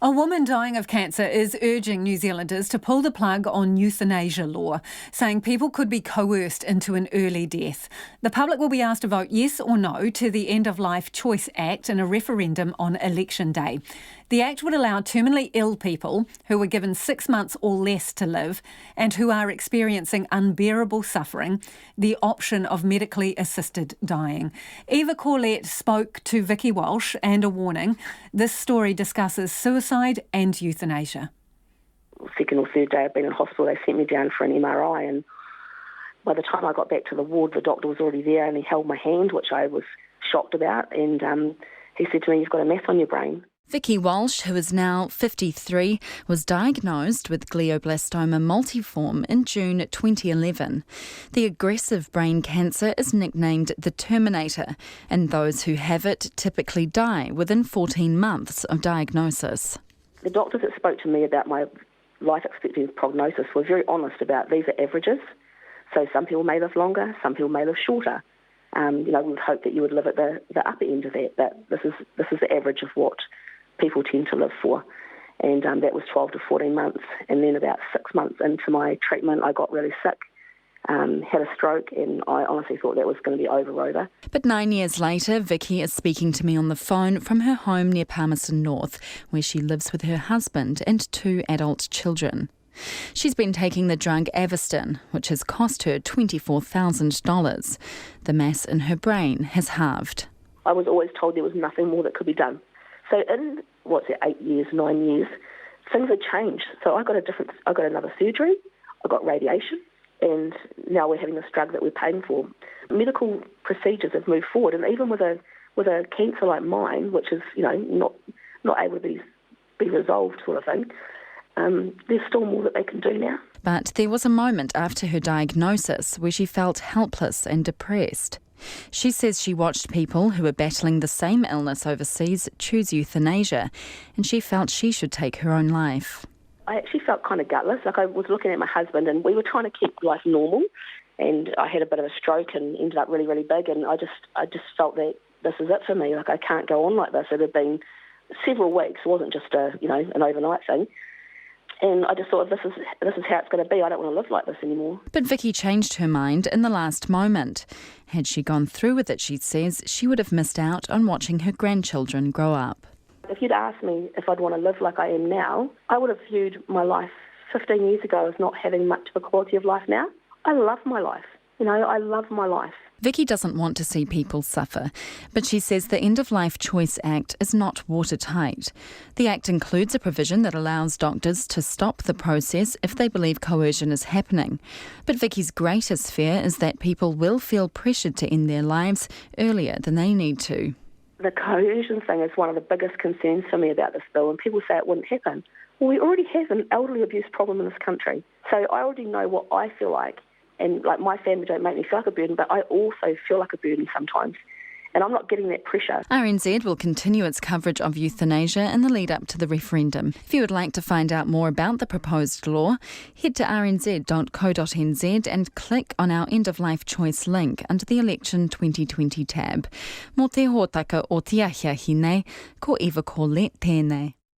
A woman dying of cancer is urging New Zealanders to pull the plug on euthanasia law, saying people could be coerced into an early death. The public will be asked to vote yes or no to the End of Life Choice Act in a referendum on election day. The act would allow terminally ill people who were given 6 months or less to live and who are experiencing unbearable suffering the option of medically assisted dying. Eva Corlett spoke to Vicki Walsh and a warning. This story discusses suicide and euthanasia. Second or third day I'd been in hospital, they sent me down for an MRI, and by the time I got back to the ward, the doctor was already there and he held my hand, which I was shocked about, and he said to me, "You've got a mass on your brain." Vicki Walsh, who is now 53, was diagnosed with glioblastoma multiforme in June 2011. The aggressive brain cancer is nicknamed the Terminator, and those who have it typically die within 14 months of diagnosis. The doctors that spoke to me about my life expectancy prognosis were very honest about these are averages. So some people may live longer, some people may live shorter. We would hope that you would live at the upper end of that, but this is the average of what people tend to live for. And that was 12 to 14 months. And then about 6 months into my treatment, I got really sick, had a stroke, and I honestly thought that was going to be over. But 9 years later, Vicki is speaking to me on the phone from her home near Palmerston North, where she lives with her husband and 2 adult children. She's been taking the drug Avastin, which has cost her $24,000. The mass in her brain has halved. I was always told there was nothing more that could be done. So in, 8 years, 9 years, things had changed. So I got another surgery, I got radiation, and now we're having this drug that we're paying for. Medical procedures have moved forward, and even with a cancer like mine, which is not able to be resolved sort of thing, there's still more that they can do now. But there was a moment after her diagnosis where she felt helpless and depressed. She says she watched people who were battling the same illness overseas choose euthanasia, and she felt she should take her own life. I actually felt kind of gutless. Like, I was looking at my husband and we were trying to keep life normal, and I had a bit of a stroke and ended up really, really big, and I just felt that this is it for me. Like, I can't go on like this. It had been several weeks. It wasn't just an overnight thing. And I just thought, this is how it's going to be. I don't want to live like this anymore. But Vicki changed her mind in the last moment. Had she gone through with it, she says, she would have missed out on watching her grandchildren grow up. If you'd asked me if I'd want to live like I am now, I would have viewed my life 15 years ago as not having much of a quality of life now. I love my life. I love my life. Vicki doesn't want to see people suffer, but she says the End of Life Choice Act is not watertight. The Act includes a provision that allows doctors to stop the process if they believe coercion is happening. But Vicki's greatest fear is that people will feel pressured to end their lives earlier than they need to. The coercion thing is one of the biggest concerns for me about this bill, and people say it wouldn't happen. Well, we already have an elderly abuse problem in this country, so I already know what I feel like. And my family don't make me feel like a burden, but I also feel like a burden sometimes. And I'm not getting that pressure. RNZ will continue its coverage of euthanasia in the lead up to the referendum. If you would like to find out more about the proposed law, head to rnz.co.nz and click on our End of Life Choice link under the Election 2020 tab. Mō te hōtaka o te ahia hinei, ko Eva Corlett tēnei.